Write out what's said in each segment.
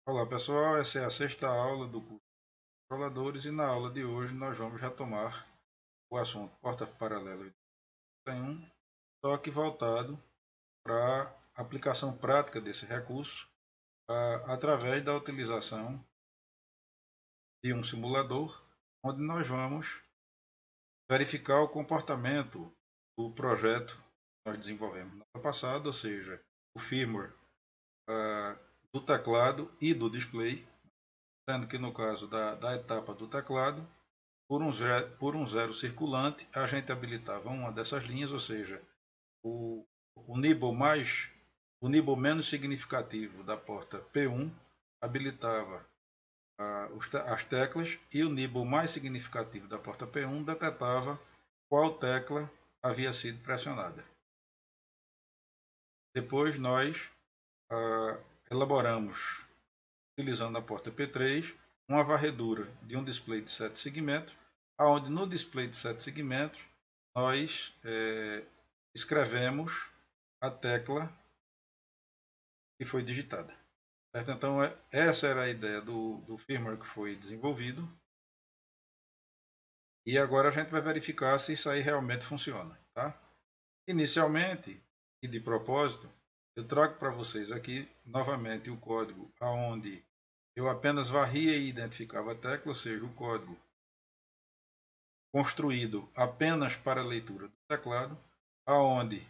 Olá pessoal, essa é a sexta aula do curso de Controladores e na aula de hoje nós vamos retomar o assunto porta paralelo 81, só que voltado para a aplicação prática desse recurso através da utilização de um simulador, onde nós vamos verificar o comportamento do projeto que nós desenvolvemos no ano passado, ou seja, o firmware do teclado e do display, sendo que no caso da etapa do teclado, por um zero circulante, a gente habilitava uma dessas linhas, ou seja, o, o nibble o nibble menos significativo da porta P1 habilitava as teclas e o nibble mais significativo da porta P1 detectava qual tecla havia sido pressionada. Depois nós elaboramos, utilizando a porta P3, uma varredura de um display de 7 segmentos, onde no display de 7 segmentos nós escrevemos a tecla que foi digitada. Certo? Então, essa era a ideia do firmware que foi desenvolvido. E agora a gente vai verificar se isso aí realmente funciona. Tá? Inicialmente, e de propósito, eu trago para vocês aqui novamente o código onde eu apenas varria e identificava a tecla, ou seja, o código construído apenas para leitura do teclado, aonde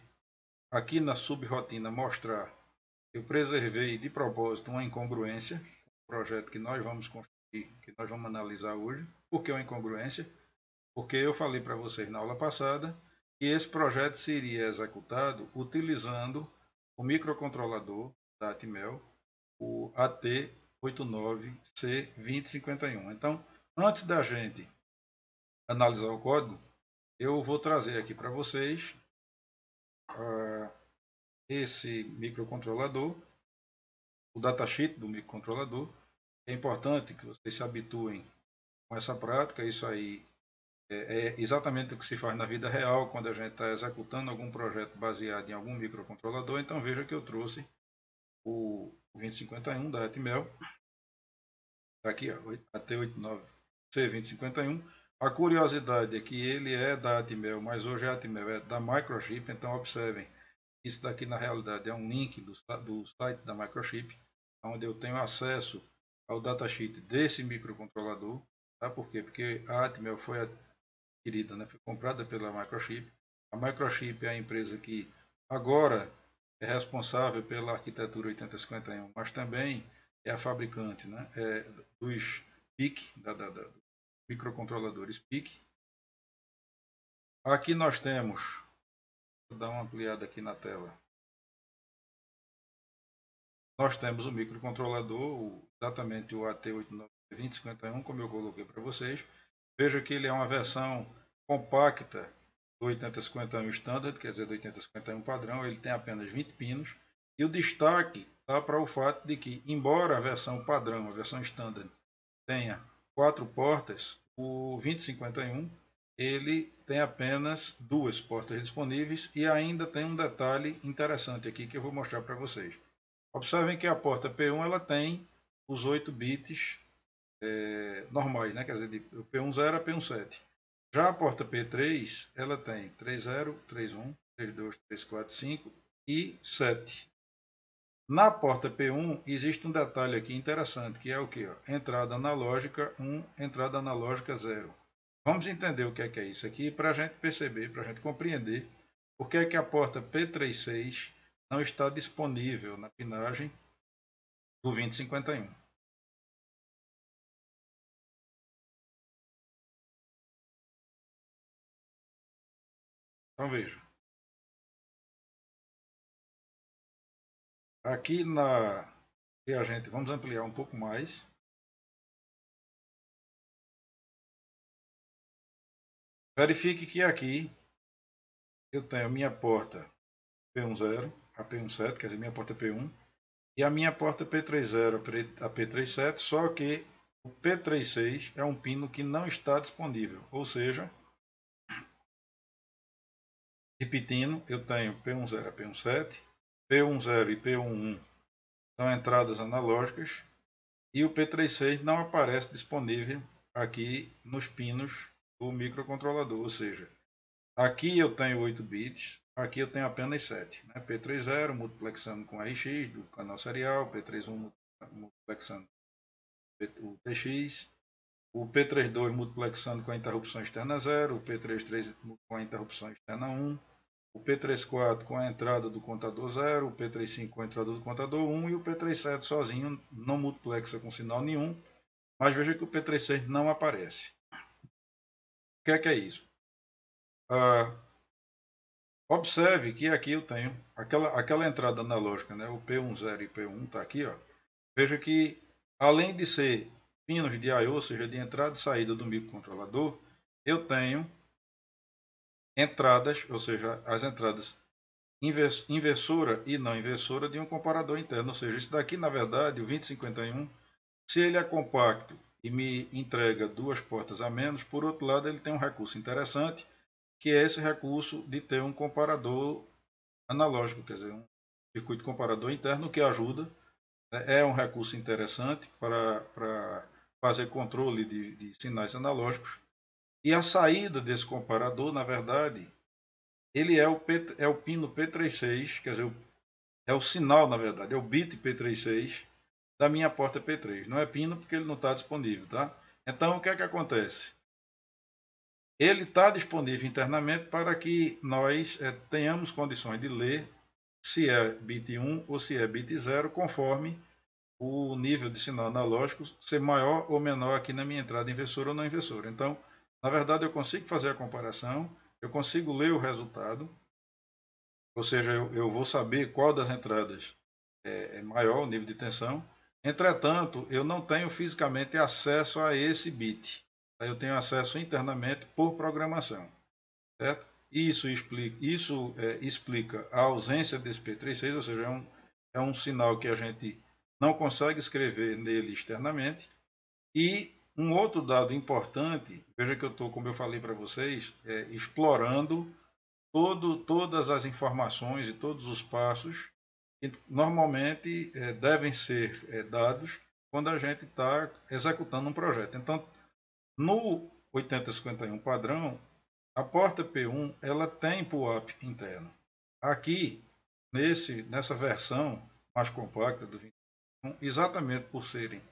aqui na subrotina mostrar, eu preservei de propósito uma incongruência, um projeto que nós vamos construir, que nós vamos analisar hoje. Por que uma incongruência? Porque eu falei para vocês na aula passada que esse projeto seria executado utilizando o microcontrolador da Atmel, o AT89C2051. Então, antes da gente analisar o código, eu vou trazer aqui para vocês esse microcontrolador, o datasheet do microcontrolador. É importante que vocês se habituem com essa prática. Isso aí é exatamente o que se faz na vida real quando a gente está executando algum projeto baseado em algum microcontrolador. Então veja que eu trouxe o 2051 da Atmel, está aqui, AT89C2051. A curiosidade é que ele é da Atmel, mas hoje a Atmel é da Microchip. Então observem, isso daqui na realidade é um link do site da Microchip, onde eu tenho acesso ao datasheet desse microcontrolador. Tá? Por quê? Porque a Atmel foi adquirida, né? Foi comprada pela Microchip. A Microchip é a empresa que agora é responsável pela arquitetura 8051, mas também é a fabricante, né? Dos PIC, microcontroladores PIC. Aqui nós temos, vou dar uma ampliada aqui na tela. Nós temos o microcontrolador, exatamente o AT892051, como eu coloquei para vocês. Veja que ele é uma versão compacta do 8051 Standard, quer dizer, do 8051 padrão. Ele tem apenas 20 pinos. E o destaque está para o fato de que, embora a versão padrão, a versão Standard, tenha 4 portas, o 2051 ele tem apenas 2 portas disponíveis e ainda tem um detalhe interessante aqui que eu vou mostrar para vocês. Observem que a porta P1 ela tem os 8 bits normais, né? Quer dizer, de P10 a P17. Já a porta P3 ela tem 30, 31, 32, 34, 5 e 7. Na porta P1 existe um detalhe aqui interessante, que é o que? Entrada analógica 1, entrada analógica 0. Vamos entender o que é isso aqui para a gente perceber, para a gente compreender por que é que a porta P36 não está disponível na pinagem do 2051. Então veja, aqui se a gente, vamos ampliar um pouco mais, verifique que aqui eu tenho a minha porta P10, a P17, quer dizer, minha porta P1, e a minha porta P30, a P37, só que o P36 é um pino que não está disponível, ou seja, repetindo, eu tenho P10 a P17, P10 e P11 são entradas analógicas, e o P36 não aparece disponível aqui nos pinos do microcontrolador, ou seja, aqui eu tenho 8 bits, aqui eu tenho apenas 7. Né? P30 multiplexando com RX do canal serial, P31 multiplexando o TX, o P32 multiplexando com a interrupção externa 0, o P33 com a interrupção externa 1, o P34 com a entrada do contador 0, o P35 com a entrada do contador 1 e o P37 sozinho não multiplexa com sinal nenhum, mas veja que o P36 não aparece. O que é isso? Observe que aqui eu tenho aquela entrada analógica, né? O P10 e P1 está aqui. Ó. Veja que além de ser pinos de I/O, ou seja, de entrada e saída do microcontrolador, eu tenho entradas, ou seja, as entradas inversora e não inversora de um comparador interno. Ou seja, isso daqui, na verdade, o 2051, se ele é compacto e me entrega duas portas a menos, por outro lado, ele tem um recurso interessante, que é esse recurso de ter um comparador analógico, quer dizer, um circuito comparador interno que ajuda. É um recurso interessante para fazer controle de sinais analógicos. E a saída desse comparador, na verdade, ele é o pino P36, quer dizer, é o sinal, na verdade, é o bit P36 da minha porta P3. Não é pino porque ele não está disponível, tá? Então, o que é que acontece? Ele está disponível internamente para que nós tenhamos condições de ler se é bit 1 ou se é bit 0, conforme o nível de sinal analógico ser maior ou menor aqui na minha entrada inversora ou não inversora. Então, na verdade, eu consigo fazer a comparação, eu consigo ler o resultado, ou seja, eu vou saber qual das entradas é maior o nível de tensão. Entretanto, eu não tenho fisicamente acesso a esse bit. Eu tenho acesso internamente por programação. Certo? Isso explica a ausência desse P36, ou seja, é um sinal que a gente não consegue escrever nele externamente. E um outro dado importante, veja que eu estou, como eu falei para vocês, explorando todas as informações e todos os passos que normalmente devem ser dados quando a gente está executando um projeto. Então, no 8051 padrão, a porta P1 ela tem PUAP interno. Aqui, nessa versão mais compacta do 21, exatamente por serem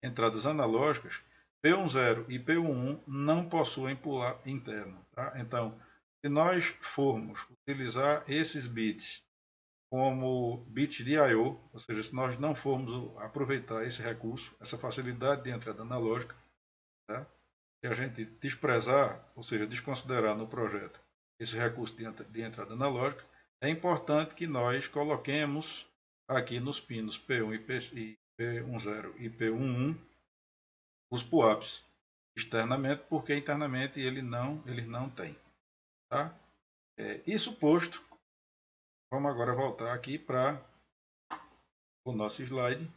entradas analógicas, P10 e P11 não possuem PUAP interno. Tá? Então, se nós formos utilizar esses bits como bits de I/O, ou seja, se nós não formos aproveitar esse recurso, essa facilidade de entrada analógica, tá? Se a gente desprezar, ou seja, desconsiderar no projeto esse recurso de entrada analógica, é importante que nós coloquemos aqui nos pinos P1 e P10 e P11 os PUAPs externamente, porque internamente eles não têm. Tá? Isso posto, vamos agora voltar aqui para o nosso slide.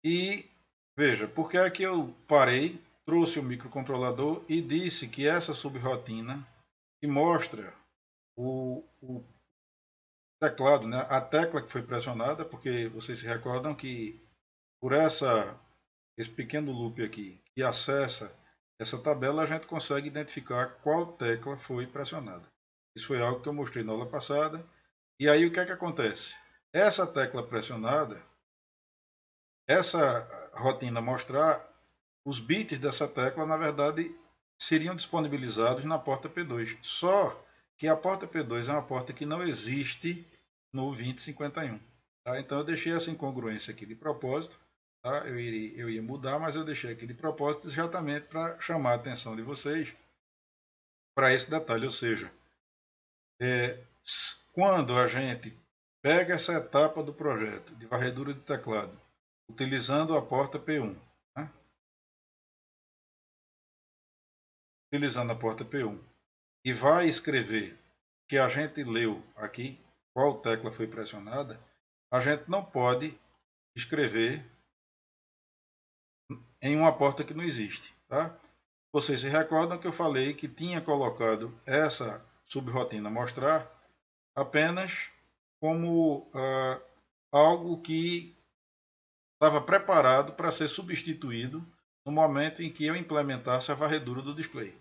E veja, por que é que eu parei, trouxe o microcontrolador e disse que essa subrotina que mostra o teclado, né, a tecla que foi pressionada, porque vocês se recordam que por esse pequeno loop aqui que acessa essa tabela, a gente consegue identificar qual tecla foi pressionada. Isso foi algo que eu mostrei na aula passada. E aí o que é que acontece? Essa tecla pressionada, essa rotina mostrar os bits dessa tecla, na verdade, seriam disponibilizados na porta P2. Só que a porta P2 é uma porta que não existe no 2051. Tá? Então eu deixei essa incongruência aqui de propósito. Tá? Eu ia mudar, mas eu deixei aqui de propósito exatamente para chamar a atenção de vocês para esse detalhe. Ou seja, quando a gente pega essa etapa do projeto de varredura de teclado, utilizando a porta P1, né? Utilizando a porta P1, e vai escrever que a gente leu aqui, qual tecla foi pressionada, a gente não pode escrever em uma porta que não existe. Tá? Vocês se recordam que eu falei que tinha colocado essa subrotina mostrar apenas como algo que estava preparado para ser substituído no momento em que eu implementasse a varredura do display.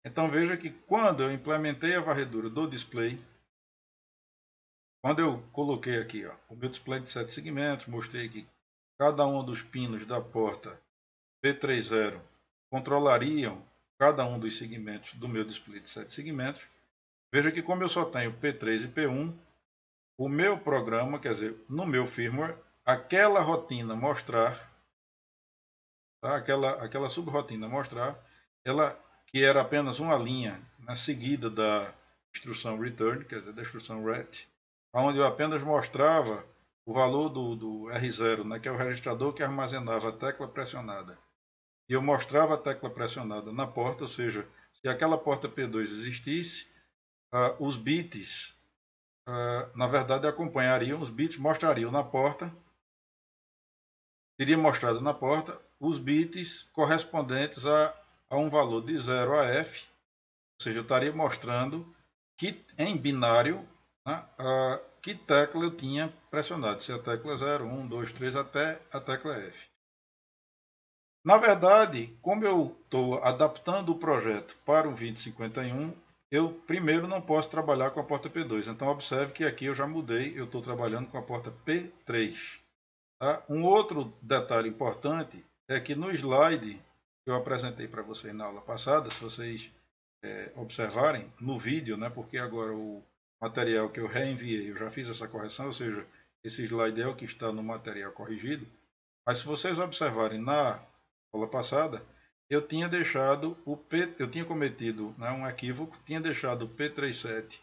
Então veja que quando eu implementei a varredura do display, quando eu coloquei aqui o meu display de 7 segmentos, mostrei que cada um dos pinos da porta P30 controlariam cada um dos segmentos do meu display de 7 segmentos. Veja que como eu só tenho P3 e P1, o meu programa, quer dizer, no meu firmware, aquela rotina mostrar, tá? aquela subrotina mostrar, ela que era apenas uma linha seguida da instrução return, quer dizer, da instrução ret, onde eu apenas mostrava o valor do R0, né, que é o registrador que armazenava a tecla pressionada. E eu mostrava a tecla pressionada na porta, ou seja, se aquela porta P2 existisse, os bits, na verdade, acompanhariam, os bits mostrariam na porta, seria mostrado na porta os bits correspondentes a um valor de 0 a F, ou seja, eu estaria mostrando que em binário, né, que tecla eu tinha pressionado, se a tecla 0, 1, 2, 3 até a tecla F. Na verdade, como eu estou adaptando o projeto para o 2051, eu primeiro não posso trabalhar com a porta P2. Então observe que aqui eu já mudei, eu estou trabalhando com a porta P3. Tá? Um outro detalhe importante é que no slide que eu apresentei para vocês na aula passada, se vocês observarem no vídeo, né, porque agora o material que eu reenviei, eu já fiz essa correção, ou seja, esse slide é o que está no material corrigido. Mas se vocês observarem na aula passada, eu tinha deixado eu tinha cometido, né, um equívoco, tinha deixado o P37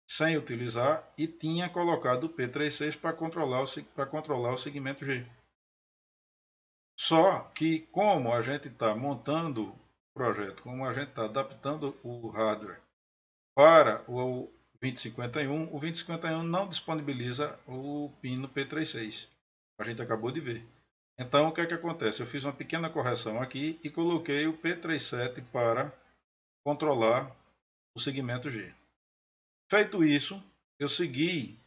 sem utilizar e tinha colocado o P36 para controlar o segmento G. Só que como a gente está montando o projeto, como a gente está adaptando o hardware para o 2051, o 2051 não disponibiliza o pino P36. A gente acabou de ver. Então, o que é que acontece? Eu fiz uma pequena correção aqui e coloquei o P37 para controlar o segmento G. Feito isso, eu segui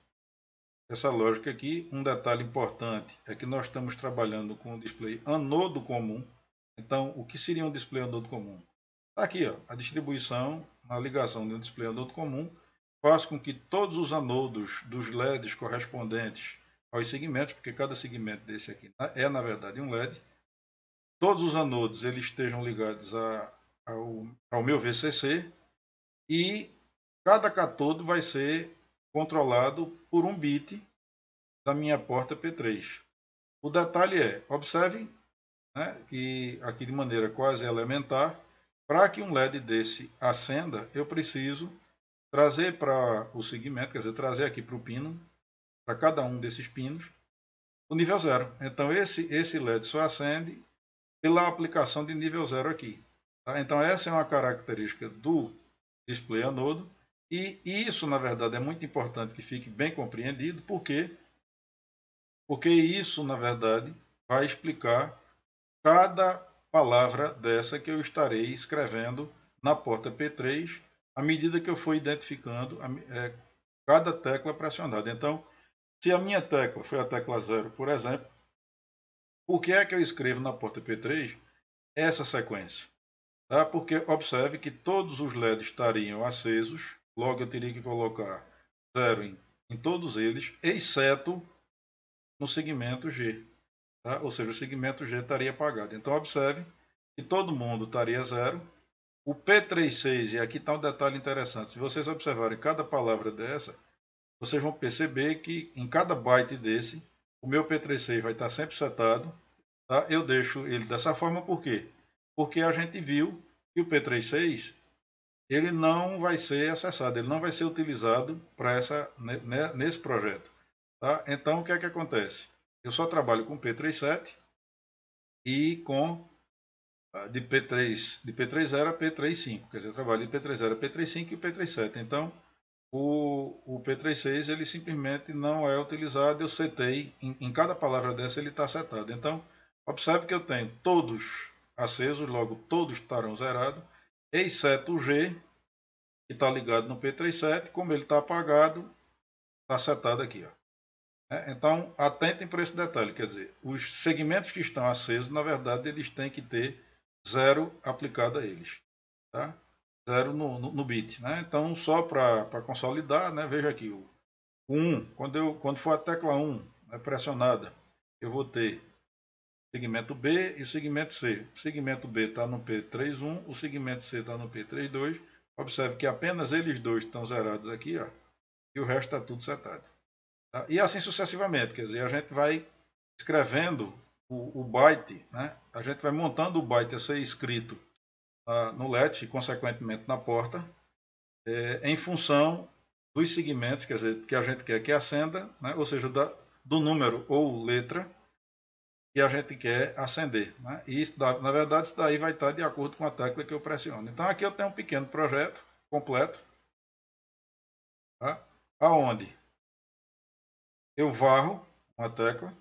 essa lógica aqui. Um detalhe importante é que nós estamos trabalhando com o display anodo comum. Então, o que seria um display anodo comum? Está aqui, a distribuição, a ligação de um display anodo comum faz com que todos os anodos dos LEDs correspondentes aos segmentos, porque cada segmento desse aqui é na verdade um LED, todos os anodos eles estejam ligados ao meu VCC e cada catodo vai ser controlado por um bit da minha porta P3. O detalhe é, observem, né, que aqui de maneira quase elementar, para que um LED desse acenda, eu preciso trazer para o segmento, quer dizer, trazer aqui para o pino, para cada um desses pinos, o nível 0. Então esse LED só acende pela aplicação de nível 0 aqui. Tá? Então essa é uma característica do display anodo e isso na verdade é muito importante que fique bem compreendido, porque isso na verdade vai explicar cada palavra dessa que eu estarei escrevendo na porta P3 à medida que eu for identificando cada tecla pressionada. Então, se a minha tecla foi a tecla 0, por exemplo, por que é que eu escrevo na porta P3 essa sequência? Tá? Porque observe que todos os LEDs estariam acesos, logo eu teria que colocar 0 em todos eles, exceto no segmento G. Tá? Ou seja, o segmento G estaria apagado. Então observe que todo mundo estaria 0. O P36, e aqui está um detalhe interessante, se vocês observarem cada palavra dessa, vocês vão perceber que em cada byte desse, o meu P36 vai estar sempre setado. Tá? Eu deixo ele dessa forma, por quê? Porque a gente viu que o P36 ele não vai ser acessado, ele não vai ser utilizado nesse projeto. Tá? Então, o que é que acontece? Eu só trabalho com P37 e com de P30 a P35, quer dizer, eu trabalho de P30 a P35 e P37. Então, o P36 ele simplesmente não é utilizado, eu setei, em cada palavra dessa ele está setado. Então, observe que eu tenho todos acesos, logo todos estarão zerados, exceto o G, que está ligado no P37, como ele está apagado, está setado aqui. Ó. Então, atentem para esse detalhe, quer dizer, os segmentos que estão acesos, na verdade, eles têm que ter 0 aplicado a eles. Tá? 0 no bit. Né? Então, só para consolidar, né, veja aqui, o 1, quando for a tecla 1 pressionada, eu vou ter segmento B e o segmento C. O segmento B está no P31, o segmento C está no P32. Observe que apenas eles dois estão zerados aqui, ó, e o resto está tudo setado. Tá? E assim sucessivamente, quer dizer, a gente vai escrevendo o byte, né? A gente vai montando o byte a ser escrito no LED e, consequentemente, na porta, em função dos segmentos, quer dizer, que a gente quer que acenda, né? Ou seja, do número ou letra que a gente quer acender. Né? E isso, na verdade, isso daí vai estar de acordo com a tecla que eu pressiono. Então aqui eu tenho um pequeno projeto completo, tá? Aonde eu varro uma tecla,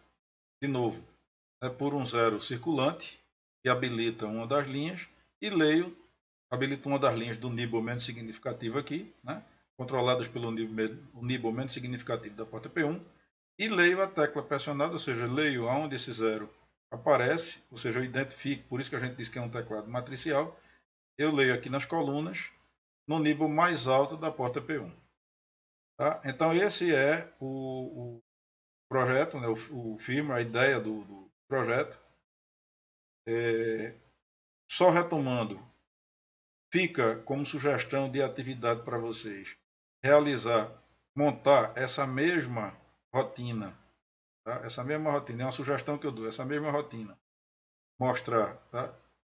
de novo, por um 0 circulante, que habilita uma das linhas, e leio, habilito uma das linhas do nibble menos significativo aqui, né? Controladas pelo nibble menos significativo da porta P1, e leio a tecla pressionada, ou seja, leio aonde esse 0 aparece, ou seja, eu identifico, por isso que a gente diz que é um teclado matricial, eu leio aqui nas colunas, no nível mais alto da porta P1. Tá? Então esse é o projeto, né, o firmware, a ideia do projeto. Só retomando, fica como sugestão de atividade para vocês realizar, montar essa mesma rotina. Tá? Essa mesma rotina, é uma sugestão que eu dou, essa mesma rotina. Mostrar, tá?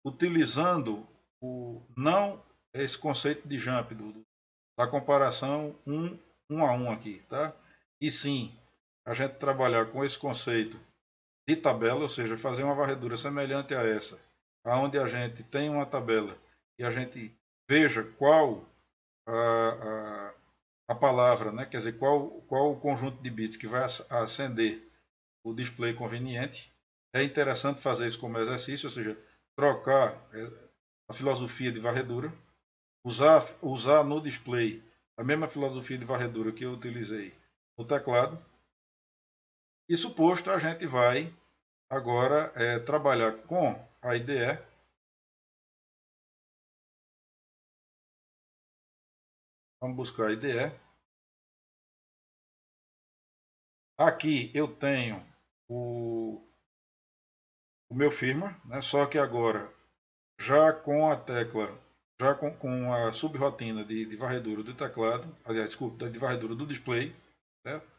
Utilizando não esse conceito de jump, da comparação um a um aqui, tá? E sim, a gente trabalhar com esse conceito de tabela, ou seja, fazer uma varredura semelhante a essa, aonde a gente tem uma tabela e a gente veja qual a palavra, né? Quer dizer, qual o conjunto de bits que vai acender o display conveniente. É interessante fazer isso como exercício, ou seja, trocar a filosofia de varredura, usar no display a mesma filosofia de varredura que eu utilizei no teclado. E suposto, a gente vai agora trabalhar com a IDE. Vamos buscar a IDE. Aqui eu tenho o meu firmware, né? Só que agora já com a tecla, já com a subrotina de varredura do teclado, aliás, desculpa, de varredura do display, certo?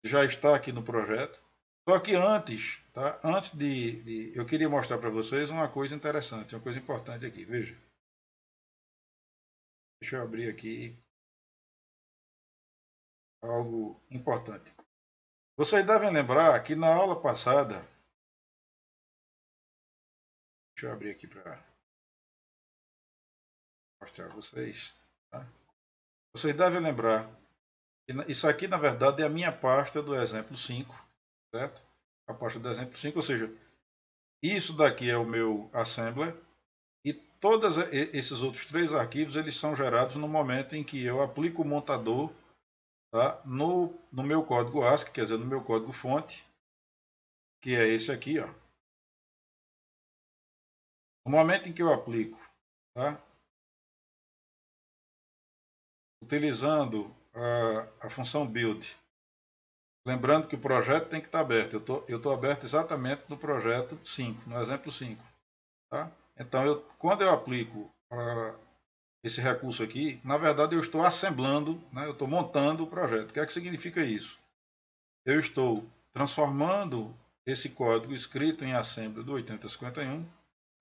Já está aqui no projeto. Só que antes, tá? Antes eu queria mostrar para vocês uma coisa interessante, uma coisa importante aqui, veja. Deixa eu abrir aqui algo importante. Vocês devem lembrar que na aula passada, deixa eu abrir aqui para mostrar a vocês, tá? Vocês devem lembrar que isso aqui, na verdade, é a minha pasta do exemplo 5, certo? A pasta do exemplo 5, ou seja, isso daqui é o meu assembler e todos esses outros 3 arquivos eles são gerados no momento em que eu aplico o montador, tá? no meu código ASCII, quer dizer, no meu código fonte, que é esse aqui, ó. No momento em que eu aplico, tá? Utilizando a função build, lembrando que o projeto tem que estar aberto. Eu estou aberto exatamente no projeto 5, no exemplo 5. Tá? Então, quando eu aplico esse recurso aqui, na verdade eu estou assemblando, né? Eu estou montando o projeto. O que é que significa isso? Eu estou transformando esse código escrito em assembly do 8051,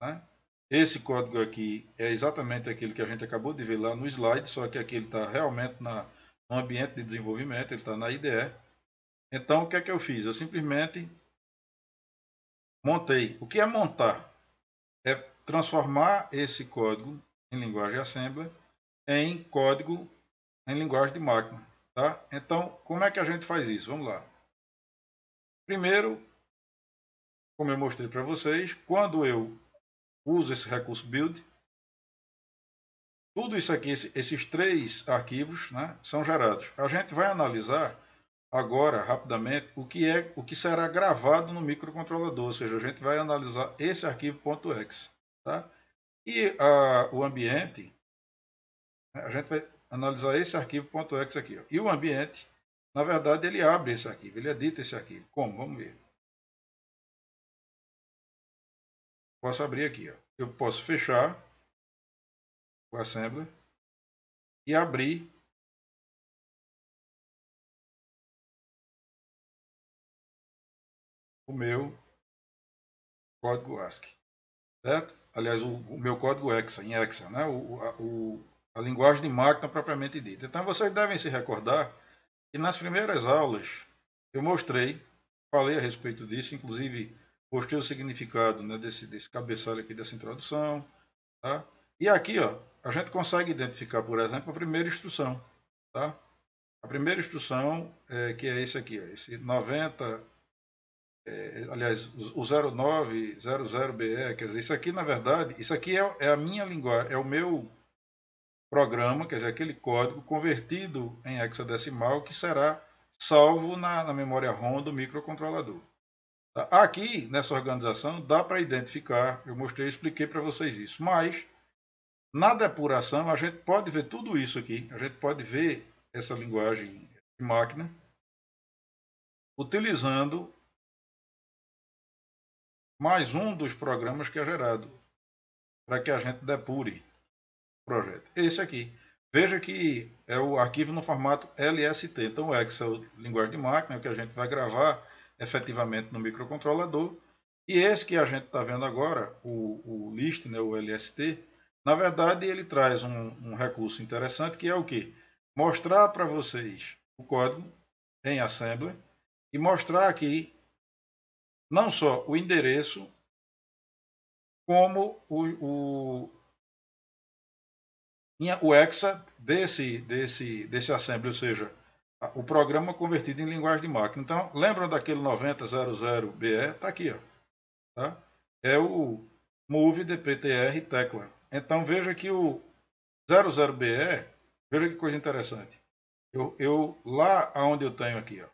né? Esse código aqui é exatamente aquele que a gente acabou de ver lá no slide, só que aqui ele está realmente no ambiente de desenvolvimento, ele está na IDE. Então, o que é que eu fiz? Eu simplesmente montei. O que é montar? É transformar esse código em linguagem assembly em código em linguagem de máquina. Tá? Então, como é que a gente faz isso? Vamos lá. Primeiro, como eu mostrei para vocês, quando eu uso esse recurso build, tudo isso aqui, esses 3 arquivos, né, são gerados. A gente vai analisar agora, rapidamente, o que será gravado no microcontrolador, ou seja, a gente vai analisar esse arquivo .exe. Tá? E o ambiente, a gente vai analisar esse arquivo .exe aqui. Ó. E o ambiente, na verdade, ele abre esse arquivo, ele edita esse arquivo. Como? Vamos ver. Posso abrir aqui. Ó. Eu posso fechar o assembler e abrir o meu código ASCII. Certo? Aliás, o meu código Hexa, em Hexa, né? A linguagem de máquina propriamente dita. Então, vocês devem se recordar que nas primeiras aulas eu mostrei, falei a respeito disso, inclusive mostrei o significado, né, desse cabeçalho aqui, dessa introdução. Tá? E aqui, ó, a gente consegue identificar, por exemplo, a primeira instrução. Tá? A primeira instrução, que é esse aqui, ó, esse 90, aliás, o 0900BE, quer dizer, isso aqui, na verdade, isso aqui é a minha linguagem, é o meu programa, quer dizer, aquele código convertido em hexadecimal que será salvo na memória ROM do microcontrolador. Tá? Aqui, nessa organização, dá para identificar, eu mostrei, expliquei para vocês isso, mas na depuração a gente pode ver tudo isso aqui, a gente pode ver essa linguagem de máquina utilizando mais um dos programas que é gerado para que a gente depure o projeto. Esse aqui. Veja que é o arquivo no formato LST. Então o Hexa é a linguagem de máquina, é o que a gente vai gravar efetivamente no microcontrolador. E esse que a gente está vendo agora, o list, né, o LST, na verdade ele traz um recurso interessante que é o quê? Mostrar para vocês o código em assembler e mostrar aqui não só o endereço, como o hexa desse assembly, ou seja, o programa convertido em linguagem de máquina. Então, lembram daquele 9000BE? Está aqui, ó, tá? É o move dptr tecla. Então, veja que o 00BE, veja que coisa interessante. Lá onde eu tenho aqui, ó,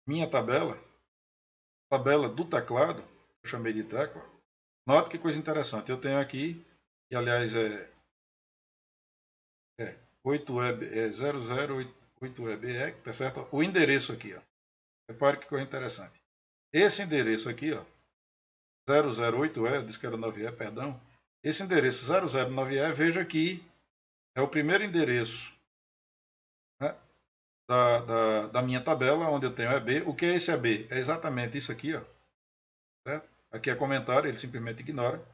minha tabela do teclado, eu chamei de tecla. Note que coisa interessante. Eu tenho aqui, e aliás é 8web, 008web, tá certo? O endereço aqui, ó. Repare que coisa interessante. Esse endereço aqui, ó, 008E, eu disse que era 9E, perdão. Esse endereço 009E, veja que é o primeiro endereço, né, da minha tabela, onde eu tenho EB. O que é esse EB? É exatamente isso aqui, ó. Certo? Aqui é comentário, ele simplesmente ignora.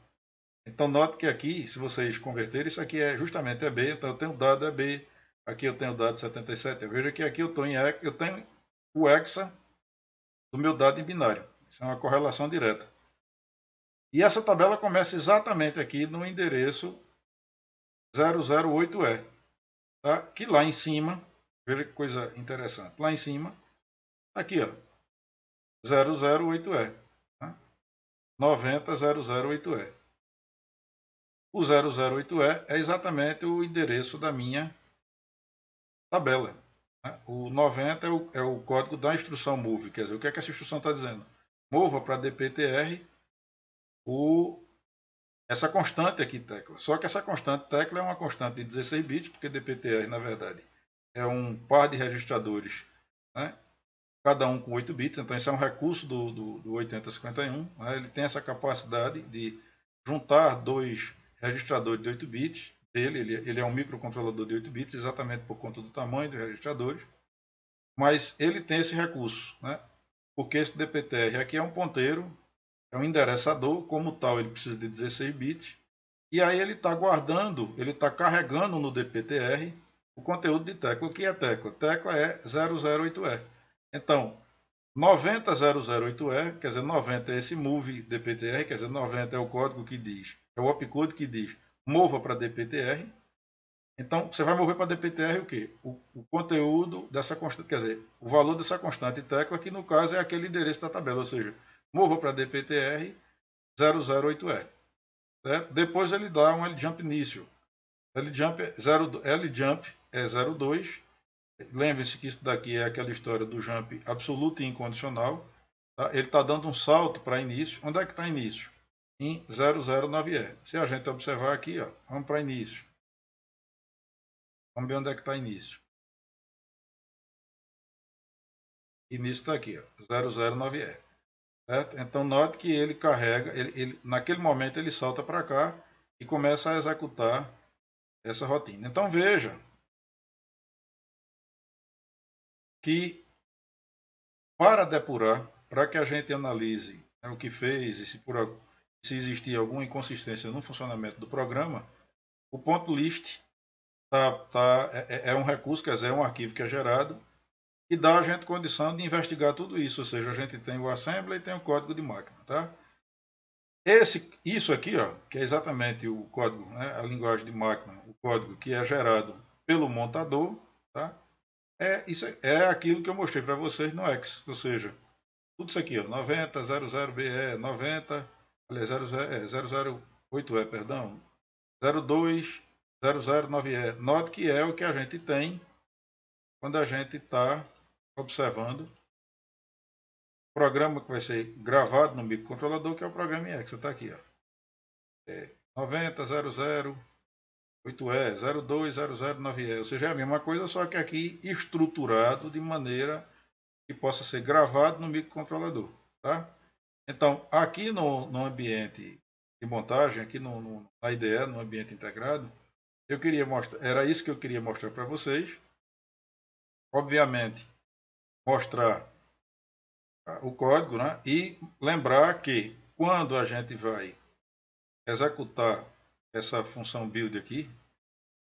Então, note que aqui, se vocês converterem, isso aqui é justamente EB. Então, eu tenho o dado EB. Aqui eu tenho o dado 77. Veja que aqui eu tenho o hexa do meu dado em binário. Isso é uma correlação direta. E essa tabela começa exatamente aqui no endereço 008E. Tá? Que lá em cima, veja que coisa interessante. Lá em cima, aqui, ó, 008E. Tá? 90008E. O 008E é exatamente o endereço da minha tabela. Né? O 90 é o código da instrução move. Quer dizer, o que é que essa instrução está dizendo? Mova para dptr essa constante aqui, tecla. Só que essa constante tecla é uma constante de 16 bits, porque dptr, na verdade, é um par de registradores, né? Cada um com 8 bits. Então, isso é um recurso do 8051. Né? Ele tem essa capacidade de juntar 2 registradores de 8 bits. Ele é um microcontrolador de 8 bits, exatamente por conta do tamanho dos registradores. Mas ele tem esse recurso, né? Porque esse dptr aqui é um ponteiro, é um endereçador, como tal ele precisa de 16 bits, e aí ele está guardando, ele está carregando no dptr o conteúdo de tecla. O que é tecla? Tecla é 008E. Então, 90008E, quer dizer, 90 é esse move dptr, quer dizer, 90 é o código que diz, é o opcode que diz mova para dptr. Então, você vai mover para dptr o quê? O conteúdo dessa constante, quer dizer, o valor dessa constante tecla, que no caso é aquele endereço da tabela, ou seja, mova para DPTR 008E. Certo? Depois ele dá um ljump início. Ljump é 02. Lembre-se que isso daqui é aquela história do jump absoluto e incondicional. Tá? Ele está dando um salto para início. Onde é que está início? Em 009E. Se a gente observar aqui, ó, vamos para início. Vamos ver onde é que está início. Início está aqui, ó, 009E. Certo? Então note que ele carrega, naquele momento ele salta para cá e começa a executar essa rotina. Então veja que para depurar, para que a gente analise, né, o que fez e se existir alguma inconsistência no funcionamento do programa, o ponto list é um recurso, quer dizer, é um arquivo que é gerado e dá a gente condição de investigar tudo isso, ou seja, a gente tem o assembly e tem o código de máquina, tá? Isso aqui, ó, que é exatamente o código, né, a linguagem de máquina, o código que é gerado pelo montador, tá? Isso é aquilo que eu mostrei para vocês no X, ou seja, tudo isso aqui, ó, 90, 00BE, 90, aliás, 008E, perdão, 02, 009E. Note que é o que a gente tem quando a gente está observando o programa que vai ser gravado no microcontrolador, que é o programa IEX. Está aqui, ó. 90, 00, 8E, 02, 009E. Ou seja, é a mesma coisa, só que aqui estruturado de maneira que possa ser gravado no microcontrolador. Tá? Então, aqui no ambiente de montagem, aqui na IDE, no ambiente integrado, eu queria mostrar, era isso que eu queria mostrar para vocês. Obviamente, mostrar o código, né? E lembrar que quando a gente vai executar essa função build aqui,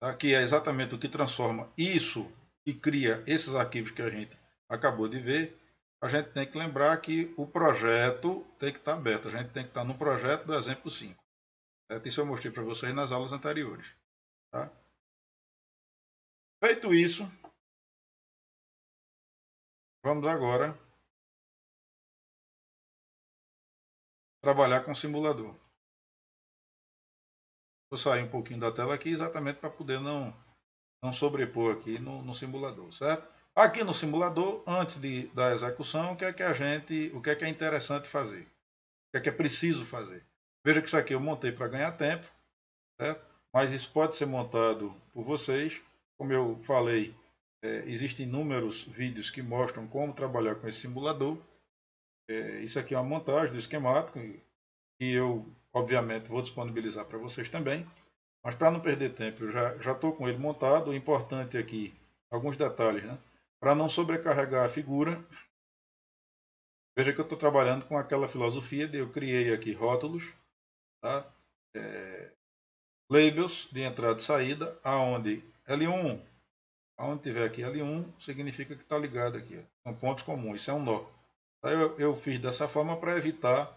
tá? Que é exatamente o que transforma isso e cria esses arquivos que a gente acabou de ver, a gente tem que lembrar que o projeto tem que estar aberto. A gente tem que estar no projeto do exemplo 5. Certo? Isso eu mostrei para vocês nas aulas anteriores. Tá? Feito isso, vamos agora trabalhar com o simulador. Vou sair um pouquinho da tela aqui exatamente para poder não sobrepor aqui no simulador, certo? Aqui no simulador, antes da execução, o que é interessante fazer? O que é preciso fazer? Veja que isso aqui eu montei para ganhar tempo, certo? Mas isso pode ser montado por vocês. Como eu falei, existem inúmeros vídeos que mostram como trabalhar com esse simulador. Isso aqui é uma montagem do esquemático que eu, obviamente, vou disponibilizar para vocês também. Mas para não perder tempo, eu já estou com ele montado. O importante aqui, alguns detalhes, né? Para não sobrecarregar a figura, veja que eu estou trabalhando com aquela filosofia de eu criei aqui rótulos, tá? Labels de entrada e saída, aonde L1, aonde tiver aqui L1, significa que está ligado aqui. São pontos comuns, isso é um nó. Tá? Eu fiz dessa forma para evitar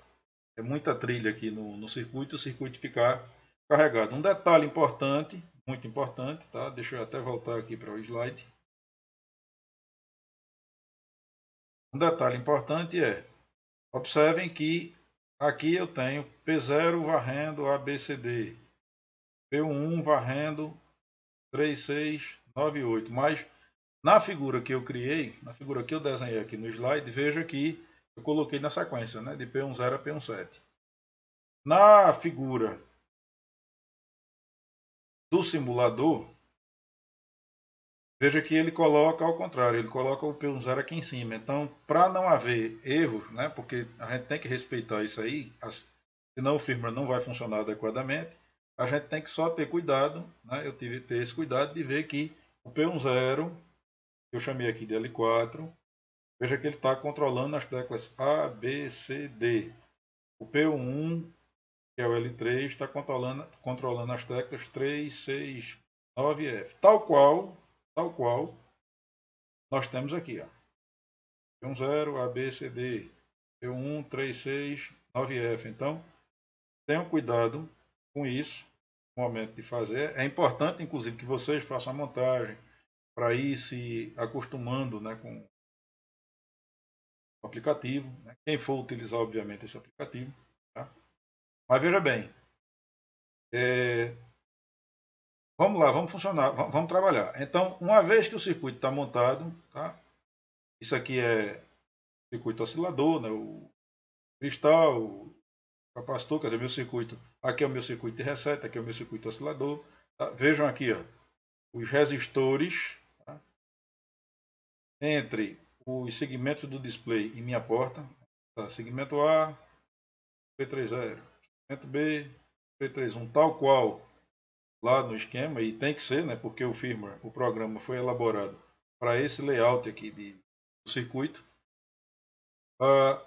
muita trilha aqui no circuito, o circuito ficar carregado. Um detalhe importante, muito importante, tá? Deixa eu até voltar aqui para o slide. Um detalhe importante observem que aqui eu tenho P0 varrendo ABCD, P1 varrendo 3698, mas na figura que eu criei, na figura que eu desenhei aqui no slide, veja que eu coloquei na sequência, né, de P10 a P17. Na figura do simulador, veja que ele coloca ao contrário, ele coloca o P10 aqui em cima. Então, para não haver erros, né, porque a gente tem que respeitar isso aí, senão o firmware não vai funcionar adequadamente, a gente tem que só ter cuidado, né, eu tive que ter esse cuidado de ver que o P10, que eu chamei aqui de L4, veja que ele está controlando as teclas A, B, C, D. O P1, que é o L3, está controlando as teclas 3, 6, 9 e F. Tal qual nós temos aqui. Ó. P10, A, B, C, D. P1, 3, 6, 9 e F. Então, tenham cuidado com isso no momento de fazer. É importante, inclusive, que vocês façam a montagem para ir se acostumando, né, aplicativo, né? Quem for utilizar, obviamente, esse aplicativo. Tá? Mas veja bem, vamos lá, vamos funcionar, vamos trabalhar. Então, uma vez que o circuito está montado, tá? Isso aqui é circuito oscilador, né? O cristal, o capacitor, quer dizer, meu circuito. Aqui é o meu circuito de reset, aqui é o meu circuito oscilador. Tá? Vejam aqui, ó, os resistores, tá? Entre os segmentos do display e minha porta. Tá? Segmento A, P30. Segmento B, P31. Tal qual lá no esquema, e tem que ser, né? Porque o firmware, o programa foi elaborado para esse layout aqui do circuito.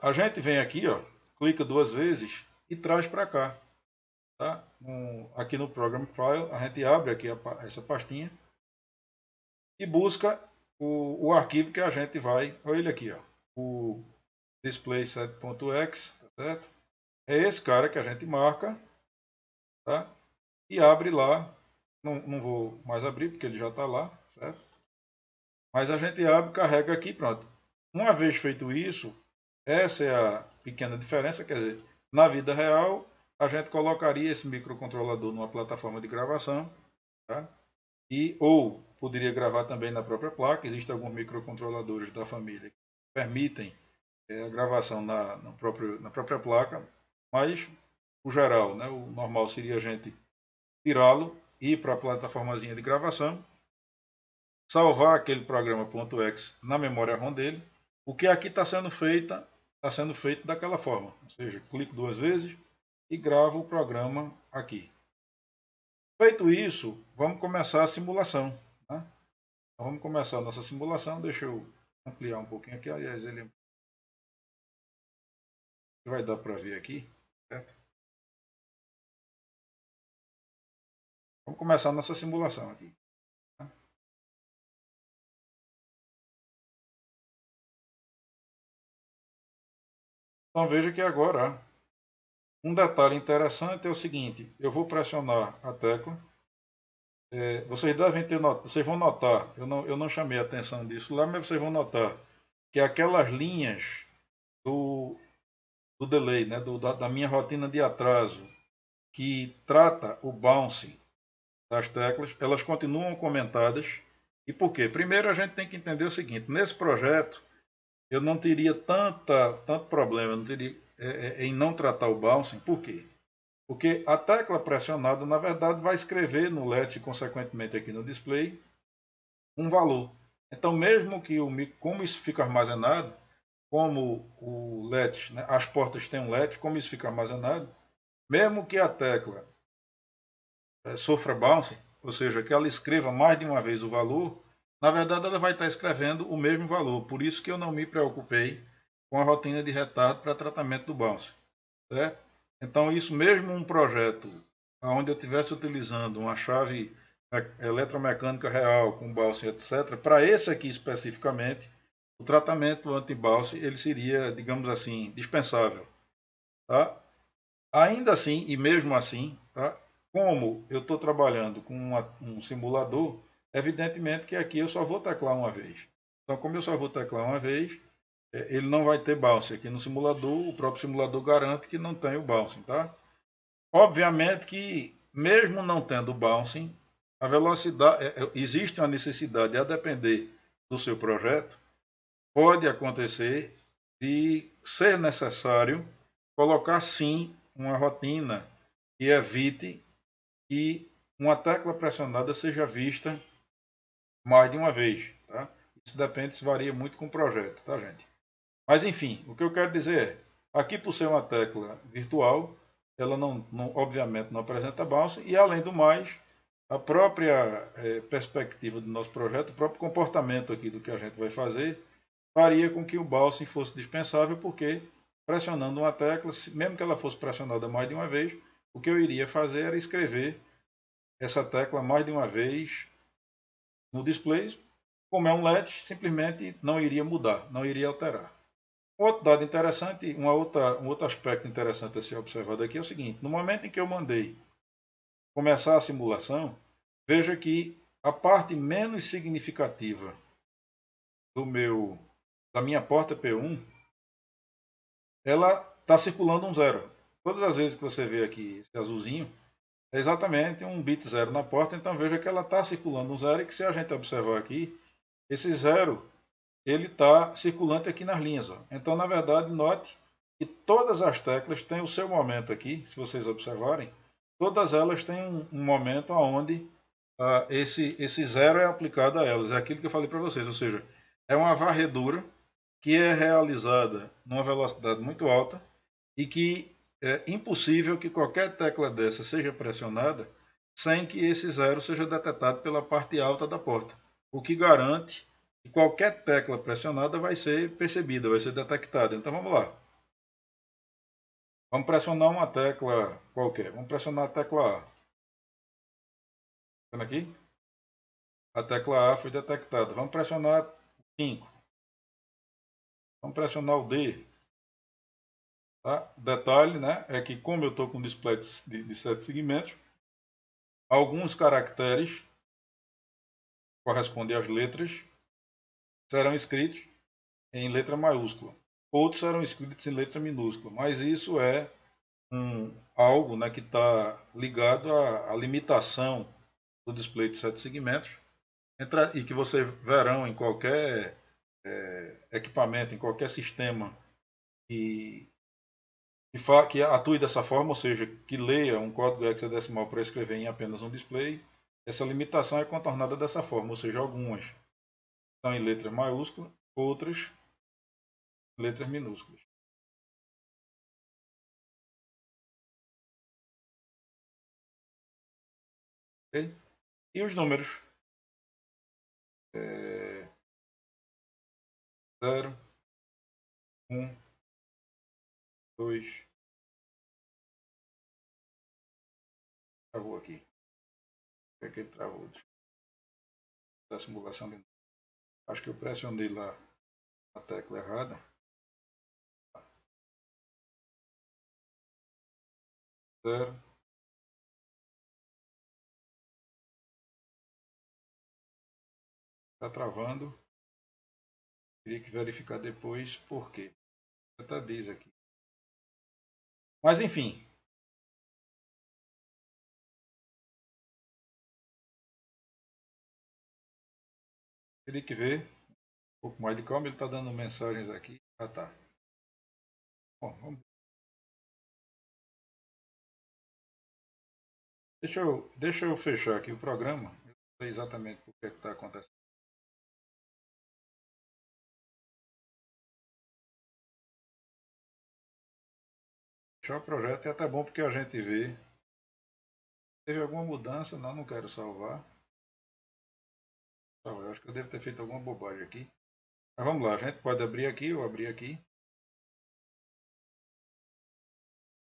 A gente vem aqui, ó, clica duas vezes e traz para cá. Tá? Aqui no Program File, a gente abre aqui essa pastinha e busca o arquivo que a gente vai. Olha ele aqui, ó, o display7.exe, tá certo? É esse cara que a gente marca, tá? E abre lá. Não vou mais abrir porque ele já está lá, certo? Mas a gente abre, carrega aqui, pronto. Uma vez feito isso, essa é a pequena diferença, quer dizer, na vida real, a gente colocaria esse microcontrolador numa plataforma de gravação, tá? Ou poderia gravar também na própria placa. Existem alguns microcontroladores da família que permitem a gravação na própria placa, mas o geral, né, o normal seria a gente tirá-lo, ir para a plataformazinha de gravação, salvar aquele programa .exe na memória ROM dele. O que aqui está sendo feito daquela forma, ou seja, clico duas vezes e gravo o programa aqui. Feito isso, vamos começar a simulação. Né? Então, vamos começar a nossa simulação. Deixa eu ampliar um pouquinho aqui. Aliás, ele vai dar para ver aqui. Certo? Vamos começar a nossa simulação aqui. Então veja que agora um detalhe interessante é o seguinte: eu vou pressionar a tecla. Vocês devem ter notado, vocês vão notar, eu não chamei a atenção disso lá, mas vocês vão notar que aquelas linhas do delay, né, da minha rotina de atraso, que trata o bounce das teclas, elas continuam comentadas. E por quê? Primeiro a gente tem que entender o seguinte: nesse projeto eu não teria tanto problema, não teria, em não tratar o bouncing. Por quê? Porque a tecla pressionada, na verdade, vai escrever no LED, consequentemente aqui no display, um valor. Então, mesmo que como isso fica armazenado, como o LED, né, as portas têm um LED, como isso fica armazenado, mesmo que a tecla sofra bounce, ou seja, que ela escreva mais de uma vez o valor, na verdade ela vai estar escrevendo o mesmo valor. Por isso que eu não me preocupei com a rotina de retardo para tratamento do bounce. Certo? Então, isso mesmo um projeto onde eu estivesse utilizando uma chave eletromecânica real, com bounce, etc., para esse aqui especificamente, o tratamento anti-bounce ele seria, digamos assim, dispensável. Tá? Ainda assim, e mesmo assim, tá? Como eu estou trabalhando com um simulador, evidentemente que aqui eu só vou teclar uma vez. Então, como eu só vou teclar uma vez, ele não vai ter bounce. Aqui no simulador, o próprio simulador garante que não tem o bouncing. Tá? Obviamente que, mesmo não tendo bouncing, a velocidade, existe uma necessidade, a depender do seu projeto, pode acontecer de ser necessário colocar sim uma rotina que evite que uma tecla pressionada seja vista mais de uma vez. Tá? Isso depende, isso varia muito com o projeto, tá, gente? Mas enfim, o que eu quero dizer é, aqui por ser uma tecla virtual, ela obviamente não apresenta bounce, e além do mais, a própria perspectiva do nosso projeto, o próprio comportamento aqui do que a gente vai fazer, faria com que o bouncing fosse dispensável, porque pressionando uma tecla, mesmo que ela fosse pressionada mais de uma vez, o que eu iria fazer era escrever essa tecla mais de uma vez no display. Como é um LED, simplesmente não iria mudar, não iria alterar. Outro dado interessante, um outro aspecto interessante a ser observado aqui é o seguinte: no momento em que eu mandei começar a simulação, veja que a parte menos significativa da minha porta P1 ela está circulando um zero. Todas as vezes que você vê aqui esse azulzinho, é exatamente um bit zero na porta, então veja que ela está circulando um zero e que se a gente observar aqui, esse zero ele está circulante aqui nas linhas. Ó. Então, na verdade, note que todas as teclas têm o seu momento aqui, se vocês observarem, todas elas têm um momento onde esse zero é aplicado a elas. É aquilo que eu falei para vocês, ou seja, é uma varredura que é realizada numa velocidade muito alta e que é impossível que qualquer tecla dessa seja pressionada sem que esse zero seja detectado pela parte alta da porta, o que garante que qualquer tecla pressionada vai ser percebida, vai ser detectada. Então vamos lá. Vamos pressionar uma tecla qualquer. Vamos pressionar a tecla A. Vendo aqui? A tecla A foi detectada. Vamos pressionar 5. Vamos pressionar o D. Tá? Detalhe, né, é que como eu estou com um display de 7 segmentos, alguns caracteres correspondem às letras serão escritos em letra maiúscula. Outros serão escritos em letra minúscula. Mas isso é algo, né, que está ligado à limitação do display de 7 segmentos e que você verão em qualquer equipamento, em qualquer sistema que, que atue dessa forma, ou seja, que leia um código hexadecimal para escrever em apenas um display. Essa limitação é contornada dessa forma, ou seja, algumas são em letras maiúsculas, outras em letras minúsculas. Okay? E os números? 0, 1, 2, travou aqui. O que é que ele travou? Da simulação de... Acho que eu pressionei lá a tecla errada. 0. Está travando. Teria que verificar depois por quê. Até diz aqui. Mas enfim. Teria que ver um pouco mais de calma. Ele está dando mensagens aqui. Ah, tá. Bom, vamos... deixa eu fechar aqui o programa. Eu não sei exatamente o que está acontecendo. Fechar o projeto é até bom porque a gente vê. Teve alguma mudança? Não, não quero salvar. Eu acho que eu devo ter feito alguma bobagem aqui. Mas vamos lá, a gente pode abrir aqui ou abrir aqui.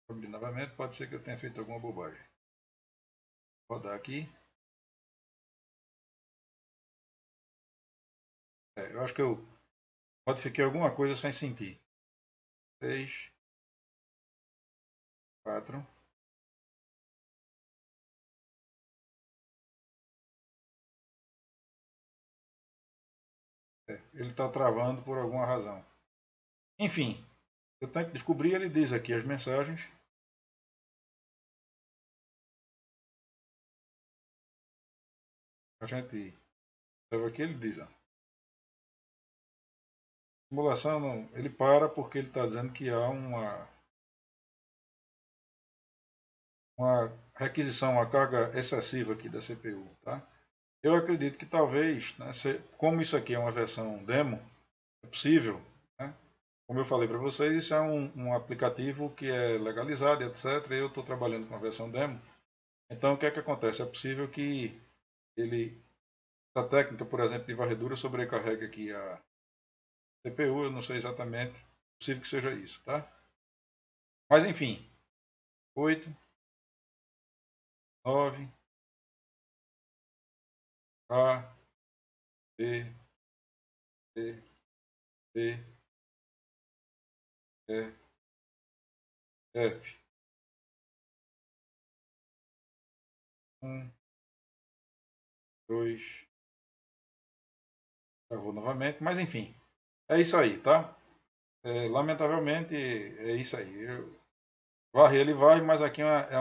Abrir novamente, pode ser que eu tenha feito alguma bobagem. Vou rodar aqui. Eu acho que eu modifiquei alguma coisa sem sentir. 3, 4. Ele está travando por alguma razão. Enfim, eu tenho que descobrir. Ele diz aqui as mensagens. A gente observa aqui, ele diz. Ó, simulação não, ele para porque ele está dizendo que há uma requisição, uma carga excessiva aqui da CPU. Tá? Eu acredito que talvez, né, como isso aqui é uma versão demo, é possível, né? Como eu falei para vocês, isso é um aplicativo que é legalizado, etc. Eu estou trabalhando com a versão demo. Então, o que é que acontece? É possível que essa técnica, por exemplo, de varredura sobrecarregue aqui a CPU. Eu não sei exatamente. É possível que seja isso, tá? Mas, enfim. 8, 9, A, B, C, D, E, F. 1, 2, travou novamente. Mas, enfim. É isso aí, tá? lamentavelmente é isso aí. Varre ele vai, mas aqui é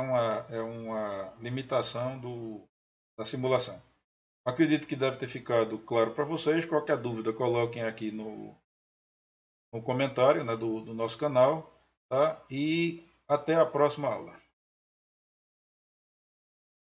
uma limitação da simulação. Acredito que deve ter ficado claro para vocês. Qualquer dúvida, coloquem aqui no comentário, né, do nosso canal. Tá? E até a próxima aula.